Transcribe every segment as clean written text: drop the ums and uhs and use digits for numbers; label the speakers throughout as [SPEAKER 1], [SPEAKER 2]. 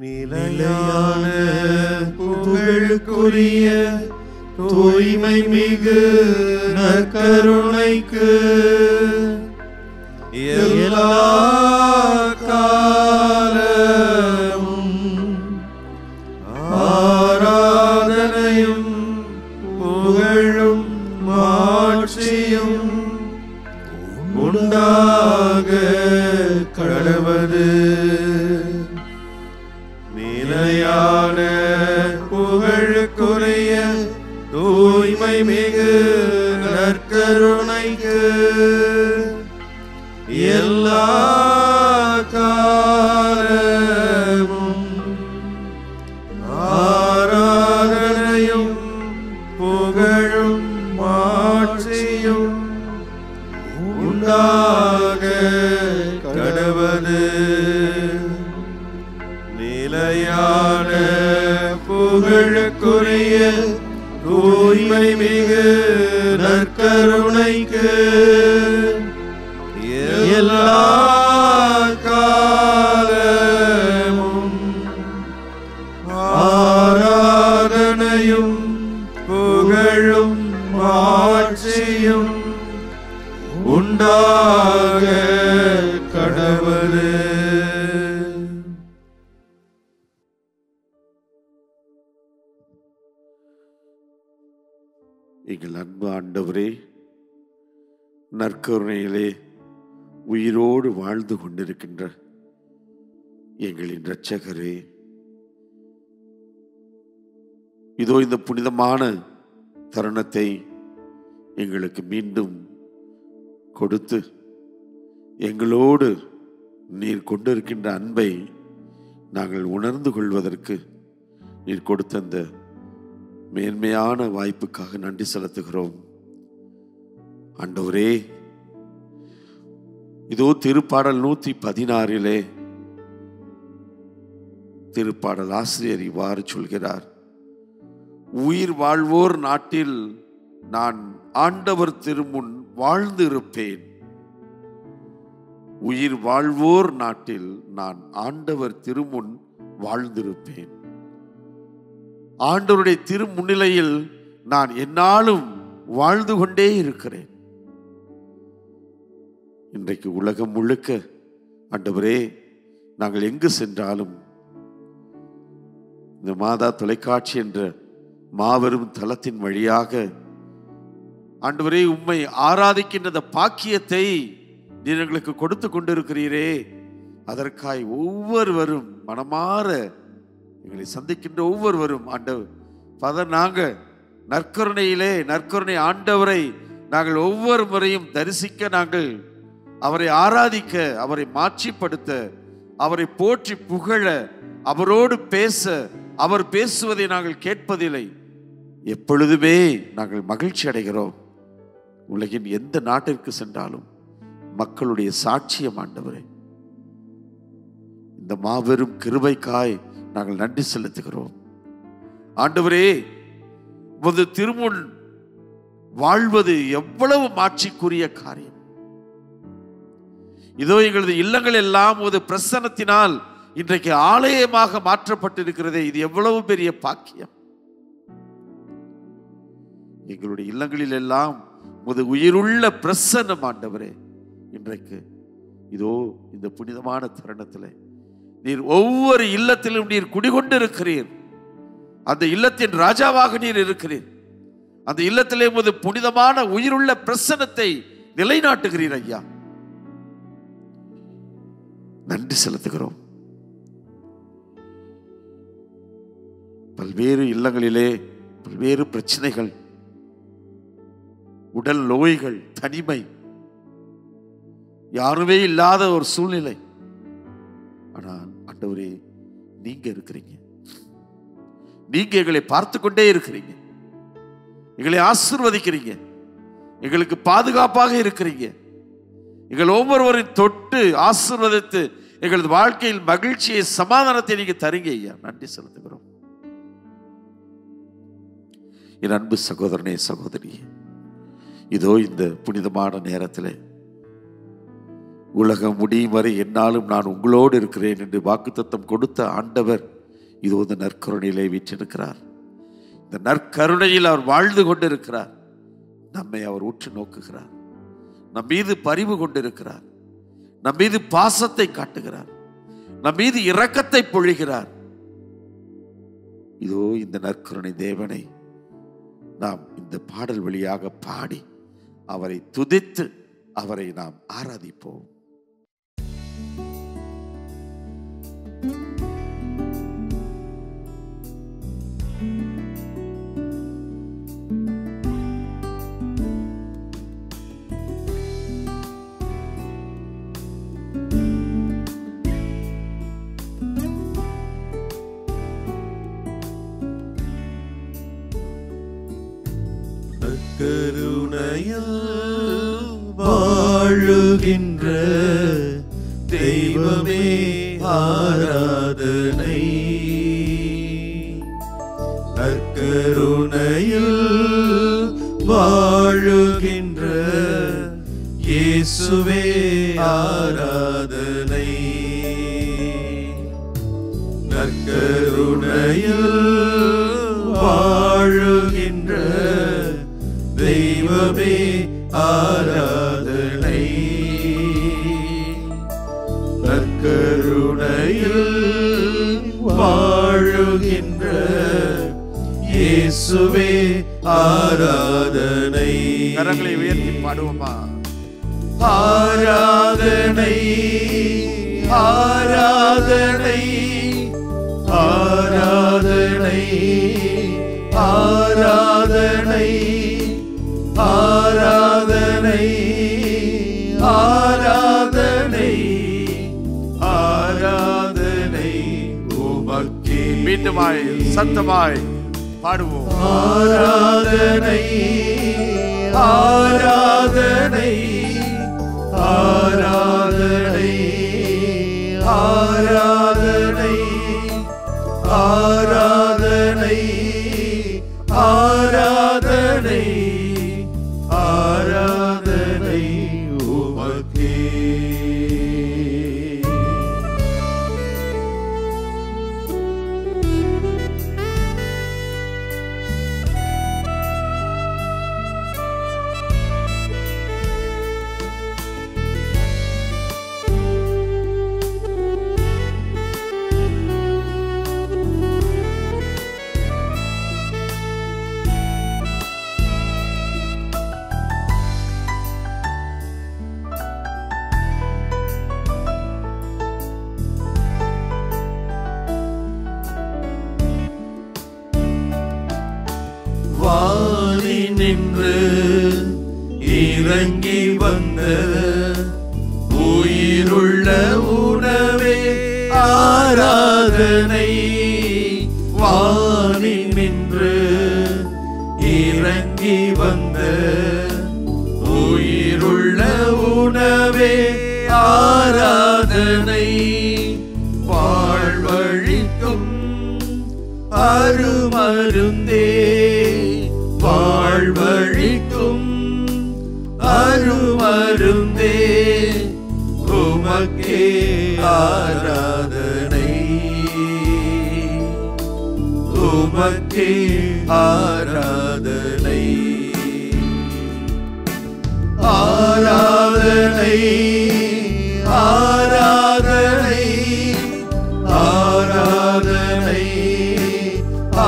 [SPEAKER 1] நிலையான புகழுக்குரிய தூய்மை மிகு நற்கருணைக்கு எல்லா காலமும் ஆராதனையும் புகழும் மாட்சியும் உண்டாக கடவது. நிலையான புகழுக்குரிய தூய்மை மிகு நற்கருணைக்கு எல்லா காலமும் ஆராதனையும் புகழும் மாட்சியும் உண்டாக கடவது. நிலையான புகழுக்குரிய தூய்மை மிகு நற்கருணைக்கு எல்லா காலமும் ஆராதனையும் புகழும் மாட்சியும் உண்டாக கடவது.
[SPEAKER 2] எங்கள் அன்பு ஆண்டவரே, நற்கருணையிலே உயிரோடு வாழ்ந்து கொண்டிருக்கின்ற எங்களின் இரட்சகரே, இதோ இந்த புனிதமான தருணத்தை எங்களுக்கு மீண்டும் கொடுத்து எங்களோடு நீர் கொண்டிருக்கின்ற அன்பை நாங்கள் உணர்ந்து கொள்வதற்கு நீர் கொடுத்த அந்த மேன்மையான வாய்ப்புக்காக நன்றி செலுத்துகிறோம். ஆண்டவரே, இதோ திருப்பாடல் 116 திருப்பாடல் ஆசிரியர் இவ்வாறு சொல்கிறார்: உயிர் வாழ்வோர் நாட்டில் நான் ஆண்டவர் திருமுன் வாழ்ந்து இருப்பேன். உயிர் வாழ்வோர் நாட்டில் நான் ஆண்டவர் திருமுன் வாழ்ந்திருப்பேன். ஆண்டவருடைய திருமுன்னிலையில் நான் எந்நாளும் வாழ்ந்து கொண்டே இருக்கிறேன். இன்றைக்கு உலகம் முழுக்க ஆண்டவரே, நாங்கள் எங்கு சென்றாலும் இந்த மாதா தொலைக்காட்சி என்ற மாபெரும் தளத்தின் வழியாக ஆண்டவரே உம்மை ஆராதிக்கின்ற பாக்கியத்தை நீர் எங்களுக்கு கொடுத்து கொண்டிருக்கிறீரே, அதற்காய் ஒவ்வொருவரும் மனமாற எங்களை சந்திக்கின்ற ஒவ்வொருவரும் ஆண்டவர் நாங்கள் நற்கருணை ஆண்டவரை நாங்கள் ஒவ்வொரு முறையும் தரிசிக்க, நாங்கள் அவரை ஆராதிக்க, அவரை மாட்சிப்படுத்த, அவரை போற்றி புகழ, அவரோடு பேச, அவர் பேசுவதை நாங்கள் கேட்பதில்லை. எப்பொழுதுமே நாங்கள் மகிழ்ச்சி அடைகிறோம். உலகின் எந்த நாட்டிற்கு சென்றாலும் மக்களுடைய சாட்சியம் ஆண்டவரே, இந்த மாபெரும் கிருபைக்காய் நாங்கள் நன்றி செலுத்துகிறோம். ஆண்டவரே, உமது திருமுன் வாழ்வது எவ்வளவு மாட்சிக்குரிய காரியம். இதோ எங்களது இல்லங்கள் எல்லாம் ஒரு பிரசன்னத்தினால் இன்றைக்கு ஆலயமாக மாற்றப்பட்டிருக்கிறதே, இது எவ்வளவு பெரிய பாக்கியம். எங்களுடைய இல்லங்களில் எல்லாம் ஒரு உயிருள்ள பிரசன்னம் ஆண்டவரே, இன்றைக்கு இதோ இந்த புனிதமான தருணத்தில் நீர் ஒவ்வொரு இல்லத்திலும் நீர் குடிகொண்டிருக்கிறீர். அந்த இல்லத்தின் ராஜாவாக நீர் இருக்கிறீர். அந்த இல்லத்திலே ஒரு புனிதமான உயிருள்ள பிரசன்னத்தை நிலைநாட்டுகிறீர் ஐயா. நன்றி செலுத்துகிறோம். பல்வேறு இல்லங்களிலே பல்வேறு பிரச்சனைகள், உடல் நோய்கள், தனிமை, யாருமே இல்லாத ஒரு சூழ்நிலை. ஆனால் ஆண்டவரே, நீங்க இருக்கிறீங்க. நீங்க எங்களை பார்த்து கொண்டே இருக்கிறீங்க. எங்களை ஆசீர்வதிக்கிறீங்க. எங்களுக்கு பாதுகாப்பாக இருக்கிறீங்க. எங்கள் ஒவ்வொருவரையும் தொட்டு ஆசீர்வதித்து எங்களது வாழ்க்கையில் மகிழ்ச்சியை, சமாதானத்தை நீங்க தருங்க ஐயா. நன்றி செலுத்துகிறோம். என் அன்பு சகோதரனே, சகோதரியே, இதோ இந்த புனிதமான நேரத்தில் உலகம் முடியும் வரை என்னாலும் நான் உங்களோடு இருக்கிறேன் என்று வாக்குத்தத்தம் கொடுத்த ஆண்டவர் இது ஒரு நற்கருணையிலே வீற்றிருக்கிறார். இந்த நற்கருணையில் அவர் வாழ்ந்து கொண்டிருக்கிறார். நம்மை அவர் உற்று நோக்குகிறார். நம் மீது பரிவு கொண்டிருக்கிறார். நம் மீது பாசத்தை காட்டுகிறார். நம் மீது இரக்கத்தை பொழிகிறார். இதோ இந்த நற்கருணை தேவனை நாம் இந்த பாடல் வழியாக பாடி அவரை துதித்து அவரை நாம் ஆராதிப்போம்.
[SPEAKER 1] கருணையில் வாழுகின்ற தெய்வமே ஆராதனை. நற்கருணையில் வாழுகின்ற இயேசுவே ஆராதனை. நற்கருணையில் வாழுகின்ற தெய்வமே ஆராதனை. நற்கருணையில் வாழுகின்ற இயேசுவே ஆராதனை.
[SPEAKER 2] கரங்களை உயர்த்தி பாடுவோமா?
[SPEAKER 1] ஆராதனை ஆராதனை ஆராதனை ஆராதனை ஆராதனை ஆராதனை ஆராதனை உமக்கே.
[SPEAKER 2] மீண்டுமாய் சத்தமாய் பாடுவோம்.
[SPEAKER 1] ஆராதனை ஆராதனை ஆராதனை ஆராதனை ஆராதனை ஆராதனை ஆராதனை உமக்கே. வானி நின்று இறங்கி வந்த உயிருள்ள உணவே ஆராதனை. வானி நின்று இறங்கி வந்த உயிருள்ள உணவே ஆராதனை. வாழ்வழிக்கும் அருமருந்தே வாழ்வழிக்கும் அருமருந்தே உமக்கே ஆராதனை. உமக்கே ஆராதனை. ஆராதனை ஆராதனை ஆராதனை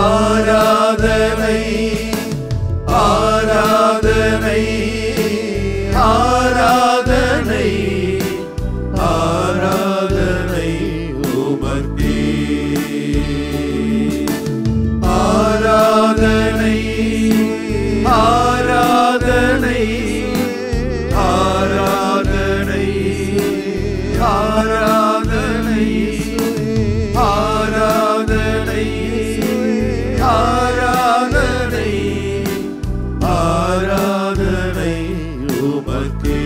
[SPEAKER 1] ஆராதனை ஆராதனை ஆராதனை ஆராதனை உமக்கே. ஆராதனை ஆராதனை ஆராதனை ஆராதனை ஆராதனை ஆராதனை ஆராதனை உமக்கே.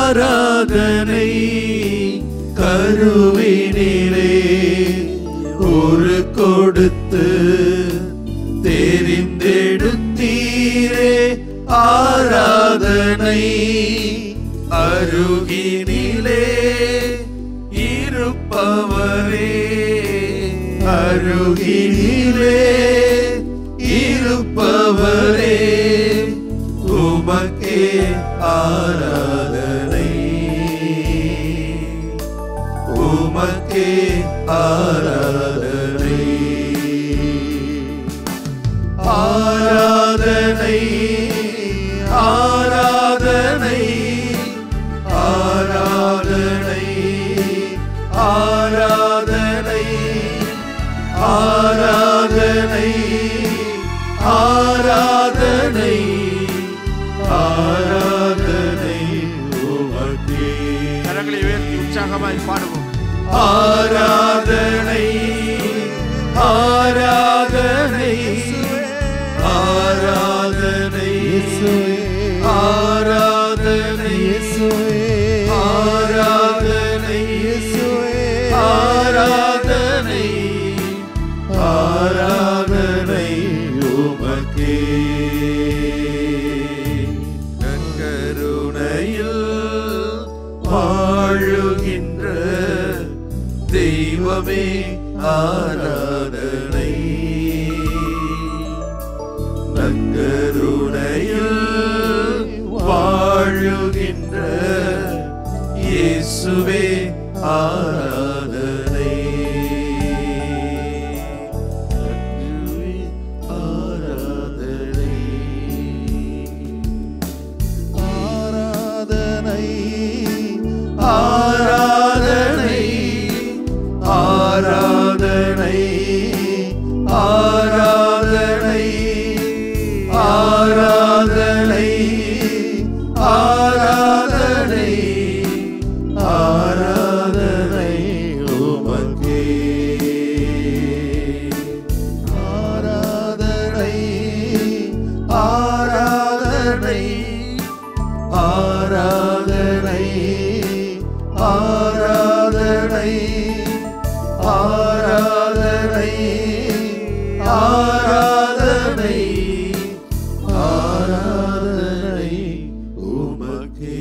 [SPEAKER 1] ஆராதனை கருவினிலே ஒரு கொடுத்து தெரிந்தெடுத்தீரே. ஆராதனை அருகினிலே இருப்பவரே, அருகினிலே இருப்பவரே, உமக்கே ஆராதனை, உமக்கே ஆராதனை. ஆராதனை ஆராதனை ஆராதனை ஆராதனை ஆராதனை ஆராதனை ஆராதனை உமக்கே.
[SPEAKER 2] கரங்களை உயர்த்தி உற்சாகமாய் பாடுவோம்.
[SPEAKER 1] ஆராதனை ஆராதனை ஆராதனை ஆராதனை ஆராதனை ஆராதனை ஆராதனை உமக்கே. நற்கருணையில் வாழுகின்ற தெய்வமே ஆராதனை. நற்கருணையில் வாழுகின்ற இயேசுவே ஆராதனை. ஆராதனை ஆராதனை ஆராதனை ஆராதனை ஆராதனை ஆராதனை ஆராதனை ஆராதனை உமக்கே. ஆராதனை ஆராதனை ஆராதனை ஆராதனை ஆராதனை ஆராதனை ஆராதனை உமக்கே.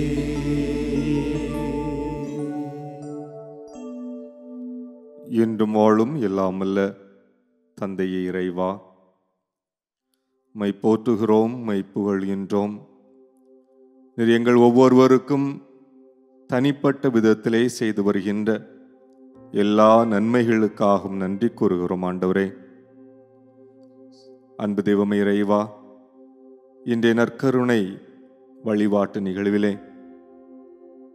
[SPEAKER 3] என்றும் வாழும் எல்லாமல்ல தந்தையே இறைவா, மை போற்றுகிறோம், மை புகழ்கின்றோம். நீர் எங்கள் ஒவ்வொருவருக்கும் தனிப்பட்ட விதத்திலே செய்து வருகின்ற எல்லா நன்மைகளுக்காகவும் நன்றி கூறுகிறோம் ஆண்டவரே. அன்பு தெய்வமே இறைவா, இன்றைய நற்கருணை வழிபாட்டு நிகழ்விலே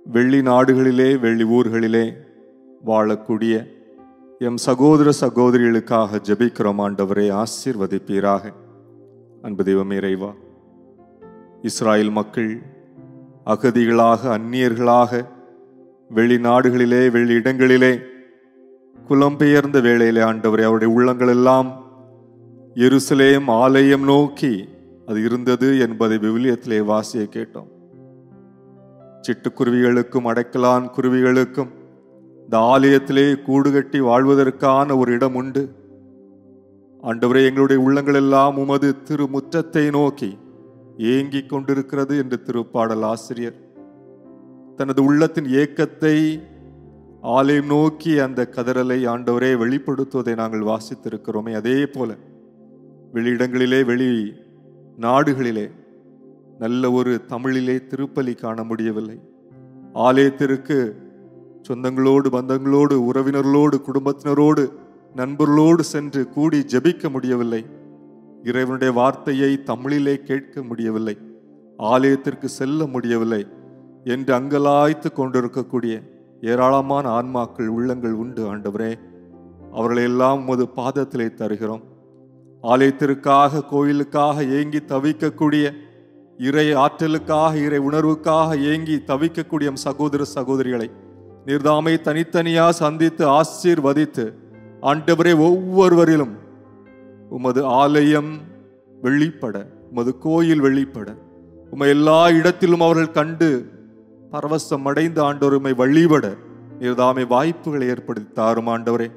[SPEAKER 3] வெள்ளி நாடுகளிலே வெள்ளி ஊர்களிலே வாழக்கூடிய எம் சகோதர சகோதரிகளுக்காக ஜெபிக்கிறோம் ஆண்டவரே, ஆசீர்வதிப்பீராக. அன்பு தெய்வமே இறைவா, இஸ்ராயேல் மக்கள் அகதிகளாக அந்நியர்களாக வெளிநாடுகளிலே வெளி இடங்களிலே புலம்பெயர்ந்த வேளையிலே ஆண்டவரே, அவருடைய உள்ளங்கள் எல்லாம் எருசலேம் ஆலயம் நோக்கி அது இருந்தது என்பதை விவிலியத்திலே வாசிய கேட்டோம். சிட்டுக்குருவிகளுக்கும் அடைக்கலான் குருவிகளுக்கும் இந்த ஆலயத்திலே கூடு கட்டி வாழ்வதற்கான ஒரு இடம் உண்டு. ஆண்டவரே, எங்களுடைய உள்ளங்கள் எல்லாம் உமது திருமுற்றத்தை நோக்கி ஏங்கிக் கொண்டிருக்கிறது என்று திருப்பாடல் ஆசிரியர் தனது உள்ளத்தின் ஏக்கத்தை ஆலயம் நோக்கி அந்த கதறலை ஆண்டவரே வெளிப்படுத்துவதை நாங்கள் வாசித்திருக்கிறோமே. அதே போல வெளியிடங்களிலே வெளி நாடுகளிலே நல்ல ஒரு தமிழிலே திருப்பலி காண முடியவில்லை. ஆலயத்திற்கு சொந்தங்களோடு பந்தங்களோடு உறவினர்களோடு குடும்பத்தினரோடு நண்பர்களோடு சென்று கூடி ஜெபிக்க முடியவில்லை. இறைவனுடைய வார்த்தையை தமிழிலே கேட்க முடியவில்லை. ஆலயத்திற்கு செல்ல முடியவில்லை என்று அங்கலாய்த்து கொண்டிருக்கக்கூடிய ஏராளமான ஆன்மாக்கள் உள்ளங்கள் உண்டு. ஆண்டவரே, அவர்களையெல்லாம் உமது பாதத்திலே தருகிறோம். ஆலயத்திற்காக கோயிலுக்காக ஏங்கி தவிக்கக்கூடிய இறை ஆற்றலுக்காக இறை உணர்வுக்காக ஏங்கி தவிக்கக்கூடிய சகோதர சகோதரிகளை நீர்தாமை தனித்தனியா சந்தித்து ஆசீர்வதித்து ஆண்டவரே, ஒவ்வொருவரிலும் உமது ஆலயம் வெளிப்பட, உமது கோயில் வெளிப்பட, உமை எல்லா இடத்திலும் அவர்கள் கண்டு பரவசம் அடைந்து ஆண்டவருமை வழிபட நீர்தாமே வாய்ப்புகளை ஏற்படுத்தி தாரும் ஆண்டவரே.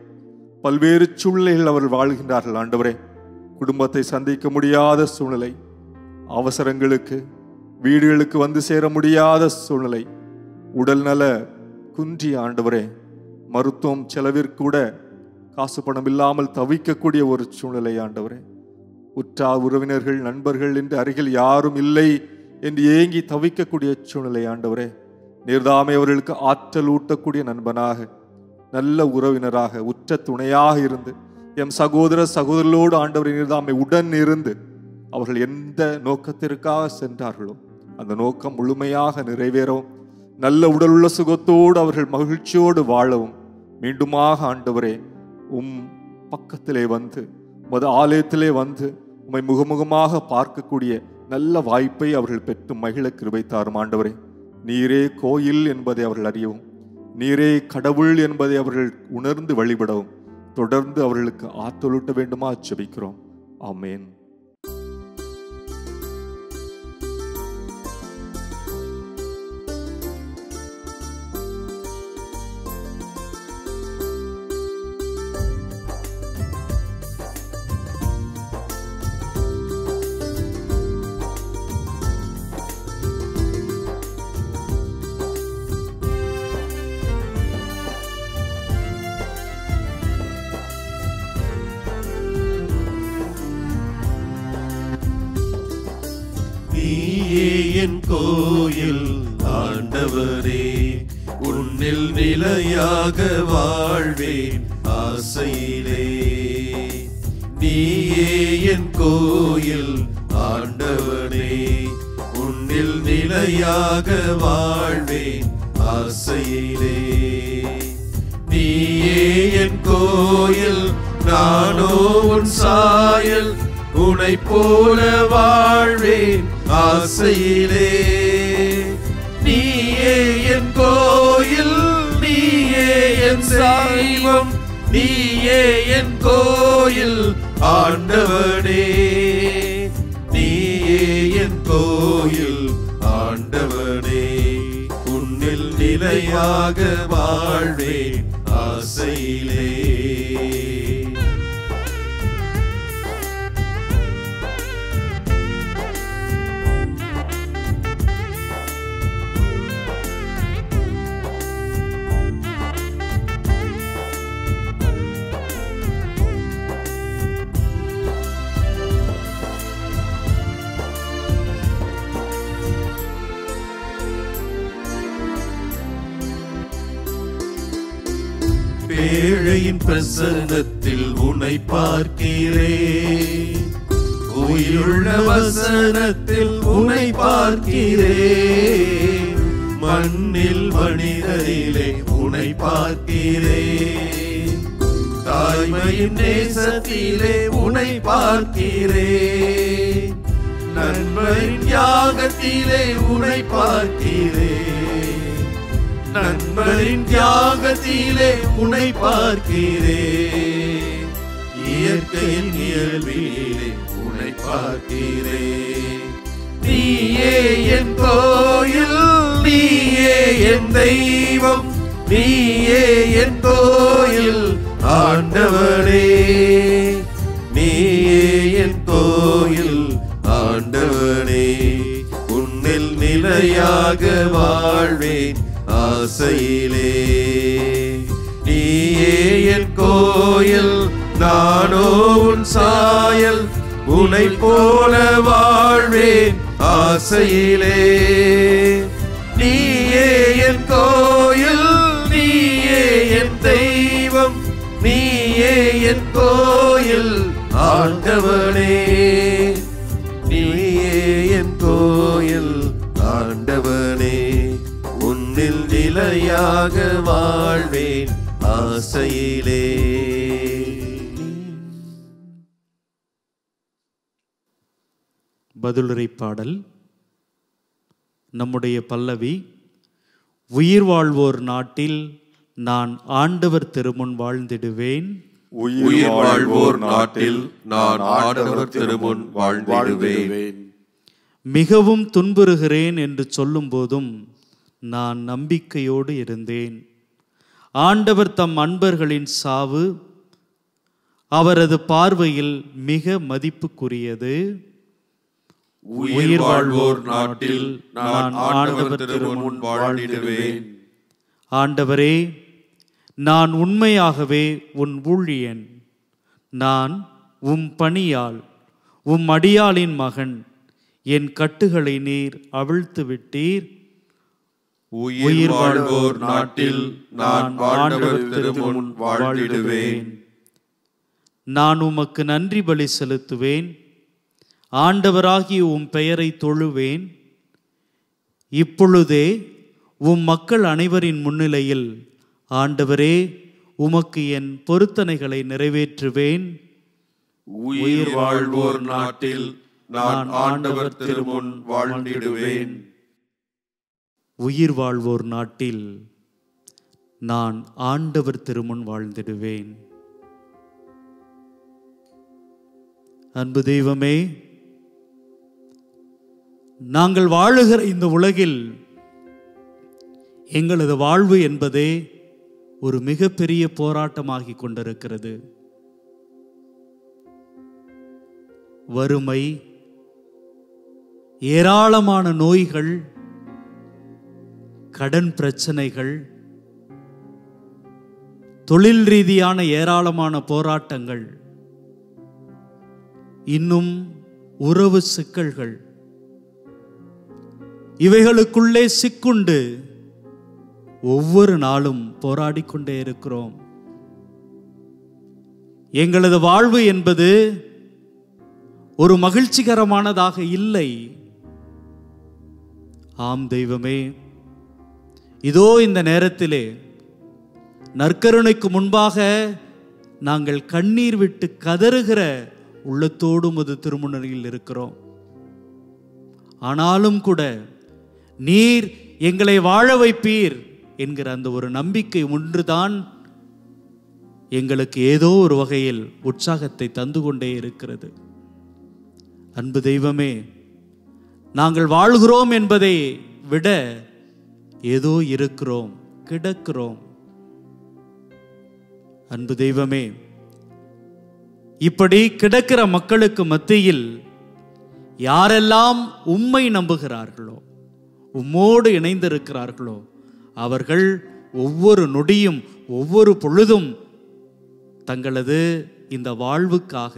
[SPEAKER 3] பல்வேறு சூழ்நிலைகள் அவர்கள் வாழ்கின்றார்கள் ஆண்டவரே. குடும்பத்தை சந்திக்க முடியாத சூழ்நிலை, அவசரங்களுக்கு வீடுகளுக்கு வந்து சேர முடியாத சூழ்நிலை, உடல் நல குன்றிய ஆண்டவரே, மருத்துவம் செலவிற்கூட காசு பணம் இல்லாமல் தவிக்கக்கூடிய ஒரு சூழ்நிலை ஆண்டவரே. உற்றார் உறவினர்கள் நண்பர்கள் என்று அருகில் யாரும் இல்லை என்று ஏங்கி தவிக்கக்கூடிய சூழ்நிலை ஆண்டவரே. நீர்தாமே அவர்களுக்கு ஆற்றல் ஊட்டக்கூடிய நண்பனாக, நல்ல உறவினராக, உற்ற துணையாக இருந்து எம் சகோதர சகோதரர்களோடு ஆண்டவரை நீர்தாமே உடன் இருந்து அவர்கள் எந்த நோக்கத்திற்காக சென்றார்களோ அந்த நோக்கம் முழுமையாக நிறைவேறவும், நல்ல உடலுள்ள சுகத்தோடு அவர்கள் மகிழ்ச்சியோடு வாழவும் மீண்டுமாக ஆண்டவரே பக்கத்திலே வந்து உமது ஆலயத்திலே வந்து உம்மை முகமுகமாக பார்க்கக்கூடிய நல்ல வாய்ப்பை அவர்கள் பெற்று மகிழ கிருபை தாரும் ஆண்டவரே. நீரே கோயில் என்பதை அவர்கள் அறியவும், நீரே கடவுள் என்பதை அவர்கள் உணர்ந்து வழிபடவும் தொடர்ந்து அவர்களுக்கு ஆற்றலூட்ட வேண்டுமா ஜெபிக்கிறோம். ஆமென்.
[SPEAKER 1] என் கோயில் ஆண்டவரே, உன்னில் நிலையாக வாழ்வேன் ஆசையிலே. நீயே என் கோயில் ஆண்டவரே, உன்னில் நிலையாக வாழ்வேன் ஆசையிலே. நீயே என் கோயில், நானோ உன் சாயல், உனை போல வாழ்வேன் ஆசையிலே. நீயே என் கோயில், நீயே என் தெய்வம், நீயே என் கோயில் ஆண்டவனே. நீயே என் கோயில் ஆண்டவனே, உன்னில் நிலையாக வாழ்வேன் ஆசையிலே. ஏழையின் பிரசன்னத்தில் உன்னை பார்க்கிறேன், உயிருள்ள வசனத்தில் உன்னை பார்க்கிறேன், மண்ணில் மனிதரிலே உன்னை பார்க்கிறேன், தாய்மையின் நேசத்திலே உன்னை பார்க்கிறேன், நண்பரின் யாகத்திலே உன்னை பார்க்கிறேன், நண்பரின் தியாகத்திலே உன்னை பார்க்கிறேன், இயற்கையின் இயல்பிலே உன்னை பார்க்கிறேன். நீயே என் கோயில், நீயே என் தெய்வம், நீயே என் கோயில் ஆண்டவரே. நீயே என் கோயில் ஆண்டவரே, உன்னில் நிலையாக வாழ்வேன் ஆசையிலே. நீயே என் கோயில், நானோ உன் சாயல், உன்னை போல வாழ்வேன் ஆசையிலே. நீயே என் கோயில், நீயே என் தெய்வம், நீயே என் கோயில் ஆண்டவனே. நீயே என் கோயில் ஆண்டவனே, உன்னில் நிலையாக வாழ்வேன் ஆசையிலே.
[SPEAKER 4] பதிலுரை பாடல். நம்முடைய பல்லவி. உயிர் வாழ்வோர் நாட்டில் நான் ஆண்டவர் திருமுன் வாழ்ந்திடுவேன்.
[SPEAKER 1] உயிர் வாழ்வோர் நாட்டில் நான் ஆண்டவர் திருமுன் வாழ்ந்திடுவேன்.
[SPEAKER 4] மிகவும் துன்புறுகிறேன் என்று சொல்லும் போதும் நான் நம்பிக்கையோடு இருந்தேன். ஆண்டவர் தம் அன்பர்களின் சாவு அவரது பார்வையில் மிக மதிப்புக்குரியது.
[SPEAKER 1] உயிர் வாழ்வோர் நாட்டில் நான் ஆண்டவர் திருமுன் வாழ்ந்திடுவேன்.
[SPEAKER 4] ஆண்டவரே, நான் உண்மையாகவே உன் ஊழியன். நான் உம் பணியால் உம் அடியாளின் மகன். என் கட்டுகளை நீர் அவிழ்த்து விட்டீர்.
[SPEAKER 1] உயிர் வாழ்வோர் நாட்டில் நான் ஆண்டவர் திருமுன் வாழ்ந்திடுவேன்.
[SPEAKER 4] நான் உமக்கு நன்றி பலி செலுத்துவேன். ஆண்டவராகிய உம் பெயரை தொழுவேன். இப்பொழுதே உம் மக்கள் அனைவரின் முன்னிலையில் ஆண்டவரே, உமக்கு என் பொருத்தனைகளை நிறைவேற்றுவேன்.
[SPEAKER 1] உயிர் வாழ்வோர் நாட்டில் நான் ஆண்டவர் திருமுன் வாழ்ந்திடுவேன்.
[SPEAKER 4] உயிர் வாழ்வோர் நாட்டில் நான் ஆண்டவர் திருமுன் வாழ்ந்திடுவேன். அன்பு தெய்வமே, நாங்கள் வாழுகிற இந்த உலகில் எங்களது வாழ்வு என்பதே ஒரு மிகப்பெரிய போராட்டமாகி கொண்டிருக்கிறது. வறுமை, ஏராளமான நோய்கள், கடன் பிரச்சனைகள், தொழில் ரீதியான ஏராளமான போராட்டங்கள், இன்னும் உறவு சிக்கல்கள், இவைகளுக்குள்ளே சிக்குண்டு ஒவ்வொரு நாளும் போராடிக்கொண்டே இருக்கிறோம். எங்களது வாழ்வு என்பது ஒரு மகிழ்ச்சிகரமானதாக இல்லை. ஆம் தெய்வமே, இதோ இந்த நேரத்திலே நற்கருணைக்கு முன்பாக நாங்கள் கண்ணீர் விட்டு கதறுகிற உள்ளத்தோடு உமது திருமுன்னிலையில் இருக்கிறோம். ஆனாலும் கூட நீர் எங்களை வாழ வைப்பீர் என்கிற அந்த ஒரு நம்பிக்கை ஒன்றுதான் எங்களுக்கு ஏதோ ஒரு வகையில் உற்சாகத்தை தந்து கொண்டே இருக்கிறது. அன்பு தெய்வமே, நாங்கள் வாழ்கிறோம் என்பதை விட ஏதோ இருக்கிறோம், கிடக்கிறோம். அன்பு தெய்வமே, இப்படி கிடக்கிற மக்களுக்கு மத்தியில் யாரெல்லாம் உம்மை நம்புகிறார்களோ, உம்மோடு இணைந்திருக்கிறார்களோ, அவர்கள் ஒவ்வொரு நொடியும் ஒவ்வொரு பொழுதும் தங்களது இந்த வாழ்வுக்காக,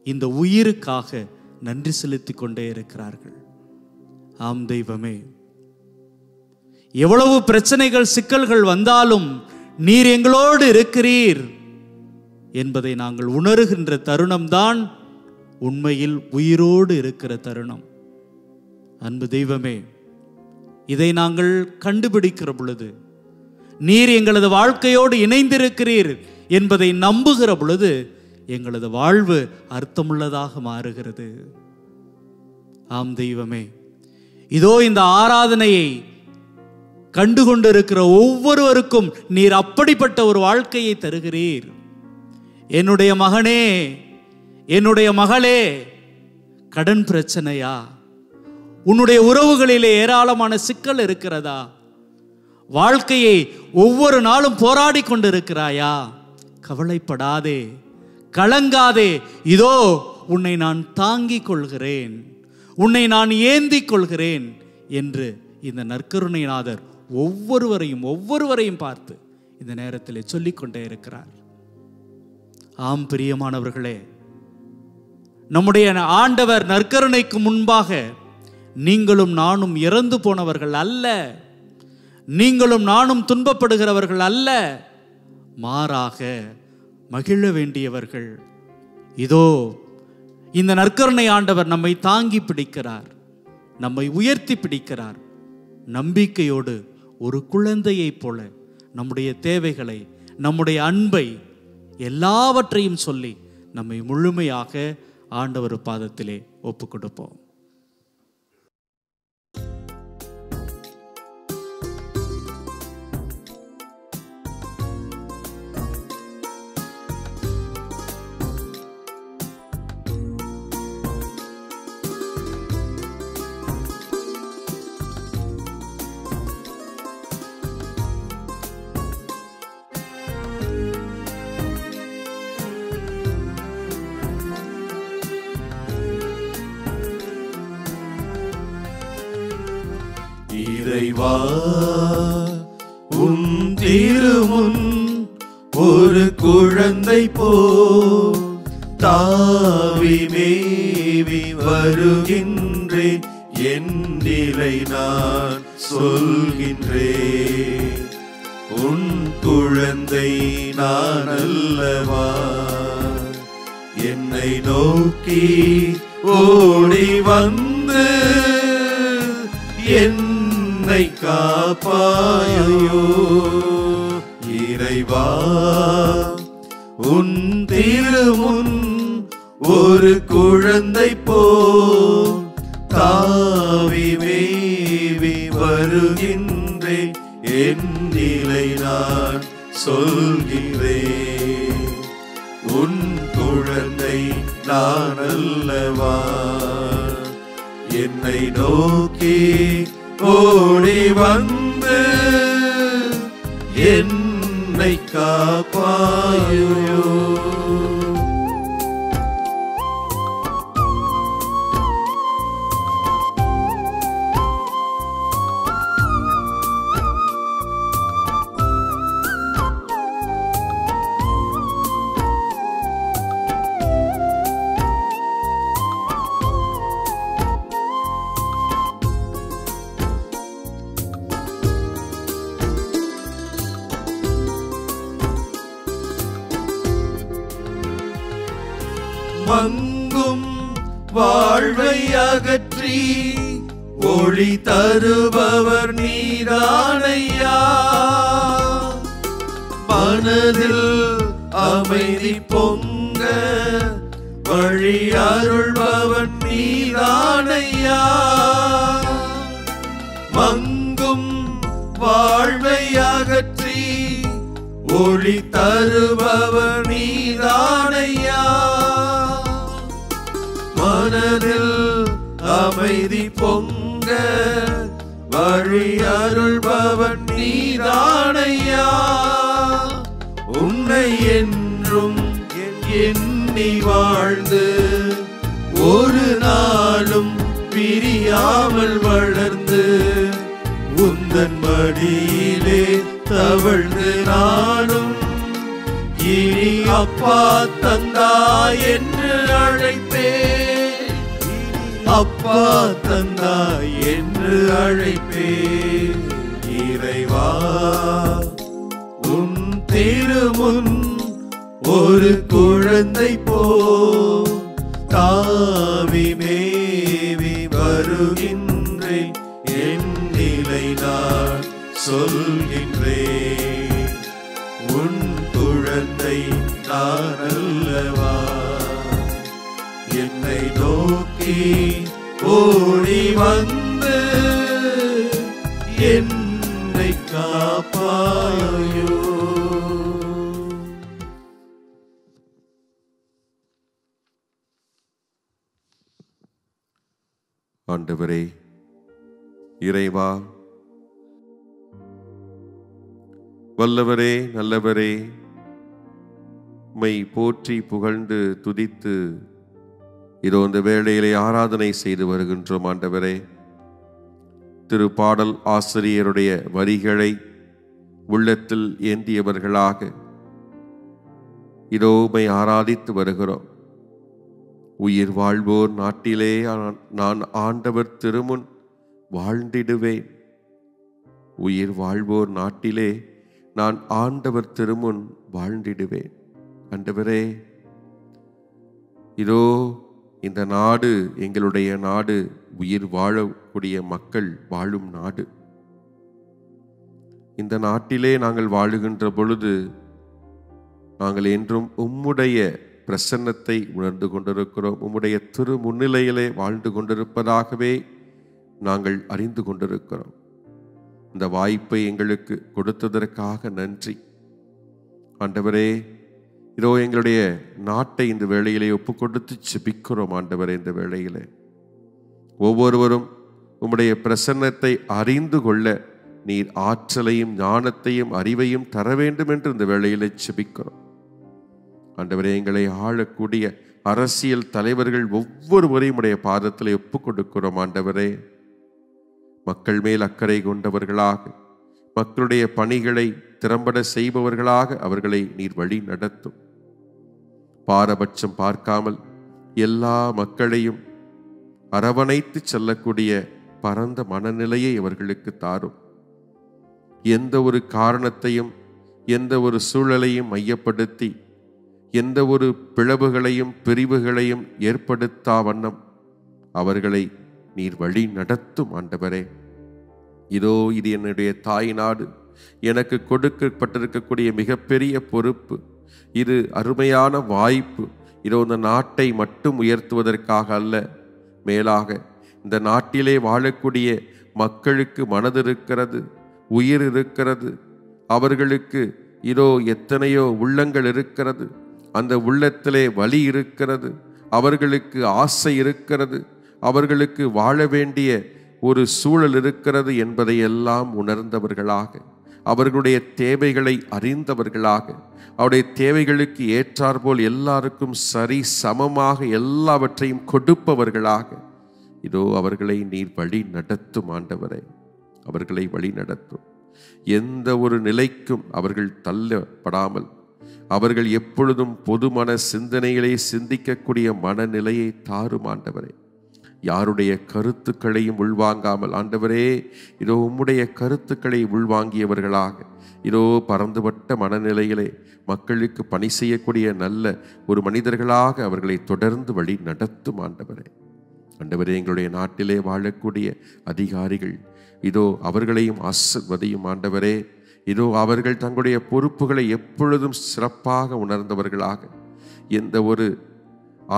[SPEAKER 4] இந்த உயிருக்காக நன்றி செலுத்திக் கொண்டே இருக்கிறார்கள். ஆம் தெய்வமே, எவ்வளவு பிரச்சனைகள் சிக்கல்கள் வந்தாலும் நீர் எங்களோடு இருக்கிறீர் என்பதை நாங்கள் உணர்கின்ற தருணம்தான் உண்மையில் உயிரோடு இருக்கிற தருணம். அன்பு தெய்வமே, இதை நாங்கள் கண்டுபிடிக்கிற பொழுது, நீர் எங்களது வாழ்க்கையோடு இணைந்திருக்கிறீர் என்பதை நம்புகிற பொழுது எங்களது வாழ்வு அர்த்தமுள்ளதாக மாறுகிறது. ஆம் தெய்வமே, இதோ இந்த ஆராதனையை கண்டுகொண்டிருக்கிற ஒவ்வொருவருக்கும் நீர் அப்படிப்பட்ட ஒரு வாழ்க்கையை தருகிறீர். என்னுடைய மகனே, என்னுடைய மகளே, கடன் பிரச்சனையா? உன்னுடைய உறவுகளிலே ஏராளமான சிக்கல் இருக்கிறதா? வாழ்க்கையை ஒவ்வொரு நாளும் போராடி கொண்டிருக்கிறாயா? கவலைப்படாதே, கலங்காதே. இதோ உன்னை நான் தாங்கிக் கொள்கிறேன், உன்னை நான் ஏந்திக் கொள்கிறேன் என்று இந்த நற்கருணைநாதர் ஒவ்வொருவரையும் பார்த்து இந்த நேரத்தில் சொல்லிக்கொண்டே இருக்கிறார். ஆம் பிரியமானவர்களே, நம்முடைய ஆண்டவர் நற்கருணைக்கு முன்பாக நீங்களும் நானும் இறந்து போனவர்கள் அல்ல, நீங்களும் நானும் துன்பப்படுகிறவர்கள் அல்ல, மாறாக மகிழ வேண்டியவர்கள். இதோ இந்த நற்கருணை ஆண்டவர் நம்மை தாங்கி பிடிக்கிறார், நம்மை உயர்த்தி பிடிக்கிறார். நம்பிக்கையோடு ஒரு குழந்தையைப் போல நம்முடைய தேவைகளை, நம்முடைய அன்பை, எல்லாவற்றையும் சொல்லி நம்மை முழுமையாக ஆண்டவர் பாதத்திலே ஒப்பு கொடுப்போம்.
[SPEAKER 1] இறைவா உன் திருமுன் ஒரு குழந்தை போல் தாவி மேவி வருகின்றேன், என் நிலை நான் சொல்கின்றேன். உன் குழந்தை நான் அல்லவா, என்னை நோக்கி ஓடி வந்து என்னை காப்பாயோ. இறைவா உன் திருமுன் ஒரு குழந்தை போல் தாவி மேவி வருகின்றேன், என் நிலை நான் சொல்கிறேன். உன் குழந்தை நான் அல்லவா, என்னை நோக்கி ஓடி வந்து என்னை காப்பாயோ. மங்கும் வாழ்வை அகற்றி ஒளி தருபவர் நீதானையா. மனதில் அமைதி பொங்க வழி அருள்பவன் நீதானையா. மங்கும் வாழ்வை அகற்றி ஒளி தருபவர் நீதானையா. மனதில் அமைதி பொங்க வழி அருள்பவன் நீதானையா. உன்னை என்றும் எண்ணி வாழ்ந்து ஒரு நாளும் பிரியாமல் வளர்ந்து உந்தன் மடியிலே தவழ்ந்து நானும் இனி அப்பா தந்தா என்று அழைப்பேன். அப்பா தந்தா என்று அழைப்பேன். இறைவா உன் திருமுன் ஒரு குழந்தை போல் தாவி மேவி வருகின்றேன், என் நிலை நான் சொல்கின்றேன். உன் குழந்தை நான் அல்லவா, என்னை நோக்கி ஓடி வந்து என்னை காப்பாயோ. ஆண்டவரே, இறைவா, வல்லவரே, நல்லவரே, உம்மை போற்றி புகழ்ந்து துதித்து இதோ இந்த வேளையிலே ஆராதனை செய்து வருகின்றோம். ஆண்டவரே, திருப்பாடல் ஆசிரியருடைய வரிகளை உள்ளத்தில் ஏந்தியவர்களாக இதோ உம்மை ஆராதித்து வருகிறோம். உயிர் வாழ்வோர் நாட்டிலே நான் ஆண்டவர் திருமுன் வாழ்ந்திடுவேன். உயிர் வாழ்வோர் நாட்டிலே நான் ஆண்டவர் திருமுன் வாழ்ந்திடுவேன். ஆண்டவரே, இதோ இந்த நாடு எங்களுடைய நாடு, உயிர் வாழக்கூடிய மக்கள் வாழும் நாடு. இந்த நாட்டிலே நாங்கள் வாழுகின்ற பொழுது நாங்கள் என்றும் உம்முடைய பிரசன்னத்தை உணர்ந்து கொண்டிருக்கிறோம். உம்முடைய திரு முன்னிலையிலே வாழ்ந்து கொண்டிருப்பதாகவே நாங்கள் அறிந்து கொண்டிருக்கிறோம். இந்த வாய்ப்பை எங்களுக்கு கொடுத்ததற்காக நன்றி. ஆண்டவரே, இதோ எங்களுடைய நாட்டை இந்த வேளையிலே ஒப்பு கொடுத்து செபிக்கிறோம். ஆண்டவரே, இந்த வேளையிலே ஒவ்வொருவரும் உம்முடைய பிரசன்னத்தை அறிந்து கொள்ள நீர் ஆற்றலையும் ஞானத்தையும் அறிவையும் தர வேண்டும் என்று இந்த வேளையிலே செபிக்கிறோம். ஆண்டவரே, எங்களை ஆளக்கூடிய அரசியல் தலைவர்கள் ஒவ்வொருவரையும் உடைய பாதத்திலே ஒப்பு கொடுக்கிறோம். ஆண்டவரே, மக்கள் மேல் அக்கறை கொண்டவர்களாக, மக்களுடைய பணிகளை திறம்பட செய்பவர்களாக அவர்களை நீர் வழி நடத்தும். பாரபட்சம் பார்க்காமல் எல்லா மக்களையும் அரவணைத்து செல்லக்கூடிய பரந்த மனநிலையை அவர்களுக்கு தாரும். எந்த ஒரு காரணத்தையும் எந்த ஒரு சூழலையும் மையப்படுத்தி எந்த ஒரு பிளவுகளையும் பிரிவுகளையும் ஏற்படுத்தா வண்ணம் அவர்களை நீர் வழி நடத்தும் ஆண்டவரே. இதோ இது என்னுடைய தாய் நாடு, எனக்கு கொடுக்கப்பட்டிருக்கக்கூடிய மிகப்பெரிய பொறுப்பு, இது அருமையான வாய்ப்பு. இதோ இந்த நாட்டை மட்டும் உயர்த்துவதற்காக அல்ல, மேலாக இந்த நாட்டிலே வாழக்கூடிய மக்களுக்கு மனது இருக்கிறது, உயிர் இருக்கிறது, அவர்களுக்கு இதோ எத்தனையோ உள்ளங்கள் இருக்கிறது, அந்த உள்ளத்திலே வலி இருக்கிறது, அவர்களுக்கு ஆசை இருக்கிறது, அவர்களுக்கு வாழ வேண்டிய ஒரு சூழல் இருக்கிறது என்பதை எல்லாம் உணர்ந்தவர்களாக, அவர்களுடைய தேவைகளை அறிந்தவர்களாக, அவருடைய தேவைகளுக்கு ஏற்றாற்போல் எல்லாருக்கும் சரி சமமாக எல்லாவற்றையும் கொடுப்பவர்களாக இதோ அவர்களை நீர் வழி நடத்தும் ஆண்டவரே. அவர்களை வழி நடத்தும். எந்த ஒரு நிலைக்கும் அவர்கள் தள்ளப்படாமல் அவர்கள் எப்பொழுதும் பொதுமன சிந்தனைகளை சிந்திக்கக்கூடிய மனநிலையை தாரும் ஆண்டவரே. யாருடைய கருத்துக்களையும் உள்வாங்காமல் ஆண்டவரே, இதோ உம்முடைய கருத்துக்களை உள்வாங்கியவர்களாக இதோ பறந்துபட்ட மனநிலையிலே மக்களுக்கு பணி செய்யக்கூடிய நல்ல ஒரு மனிதர்களாக அவர்களை தொடர்ந்து வழி நடத்தும் ஆண்டவரே. ஆண்டவரே, எங்களுடைய நாட்டிலே வாழக்கூடிய அதிகாரிகள் இதோ அவர்களையும் ஆசீர்வதியும் ஆண்டவரே. இதோ அவர்கள் தங்களுடைய பொறுப்புகளை எப்பொழுதும் சிறப்பாக உணர்ந்தவர்களாக, எந்த ஒரு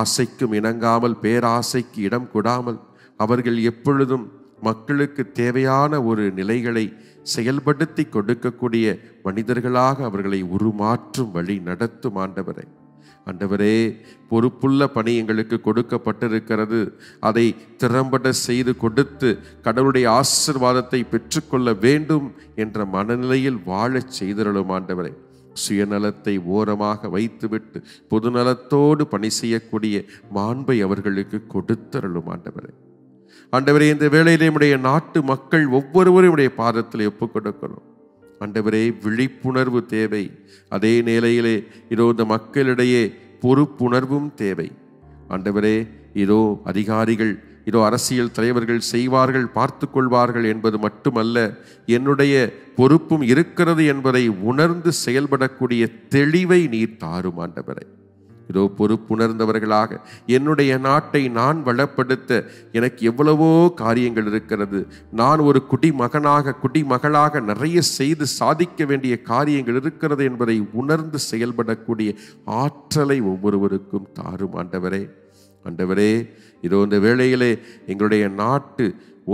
[SPEAKER 1] ஆசைக்கும் இணங்காமல் பேராசைக்கு இடம் கொடாமல் அவர்கள் எப்பொழுதும் மக்களுக்கு தேவையான ஒரு நிலைகளை செயல்படுத்தி கொடுக்கக்கூடிய மனிதர்களாக அவர்களை உருமாற்றும் வழி நடத்தும் ஆண்டவரே. ஆண்டவரே, பொறுப்புள்ள பணி எங்களுக்கு கொடுக்கப்பட்டிருக்கிறது, அதை திறம்பட செய்து கொடுத்து கடவுளுடைய ஆசீர்வாதத்தை பெற்றுக்கொள்ள வேண்டும் என்ற மனநிலையில் வாழச் செய்திருளும் ஆண்டவரே. சுயநலத்தை ஓரமாக வைத்துவிட்டு பொதுநலத்தோடு பணி செய்யக்கூடிய மாண்பை அவர்களுக்கு கொடுத்தருளும் ஆண்டவரே. ஆண்டவரே, இந்த வேளையிலே நம்முடைய நாட்டு மக்கள் ஒவ்வொருவரும் உடைய பாதத்தில் ஒப்புக் கொடுக்கணும் ஆண்டவரே. விழிப்புணர்வு தேவை, அதே நிலையிலே இதோ இந்த மக்களிடையே பொறுப்புணர்வும் தேவை ஆண்டவரே. இதோ அதிகாரிகள் இதோ அரசியல் தலைவர்கள் செய்வார்கள், பார்த்து கொள்வார்கள் என்பது மட்டுமல்ல, என்னுடைய பொறுப்பும் இருக்கிறது என்பதை உணர்ந்து செயல்படக்கூடிய தெளிவை நீர் தாரும் ஆண்டவரே. இதோ பொறுப்புணர்ந்தவர்களாக என்னுடைய நாட்டை நான் வளப்படுத்த எனக்கு எவ்வளவோ காரியங்கள் இருக்கிறது, நான் ஒரு குடிமகனாக குடிமகளாக நிறைய செய்து சாதிக்க வேண்டிய காரியங்கள் இருக்கிறது என்பதை உணர்ந்து செயல்படக்கூடிய ஆற்றலை ஒவ்வொருவருக்கும் தாரும் ஆண்டவரே. ஆண்டவரே, இதோ இந்த வேளையிலே எங்களுடைய நாட்டு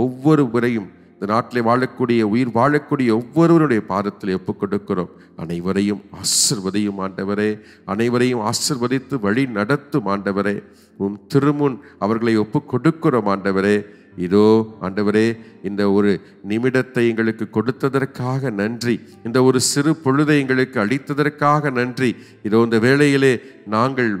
[SPEAKER 1] ஒவ்வொருவரையும், இந்த நாட்டிலே வாழக்கூடிய உயிர் வாழக்கூடிய ஒவ்வொருவருடைய பாதத்தில் ஒப்புக் கொடுக்கிறோம். அனைவரையும் ஆசீர்வதியும் ஆண்டவரே. அனைவரையும் ஆசீர்வதித்து வழி நடத்தும் ஆண்டவரே. உம் திருமுன் அவர்களை ஒப்புக் கொடுக்கிறோம் ஆண்டவரே. இதோ ஆண்டவரே, இந்த ஒரு நிமிடத்தை எங்களுக்கு கொடுத்ததற்காக நன்றி, இந்த ஒரு சிறு பொழுதை எங்களுக்கு அளித்ததற்காக நன்றி. இதோ இந்த வேளையிலே நாங்கள்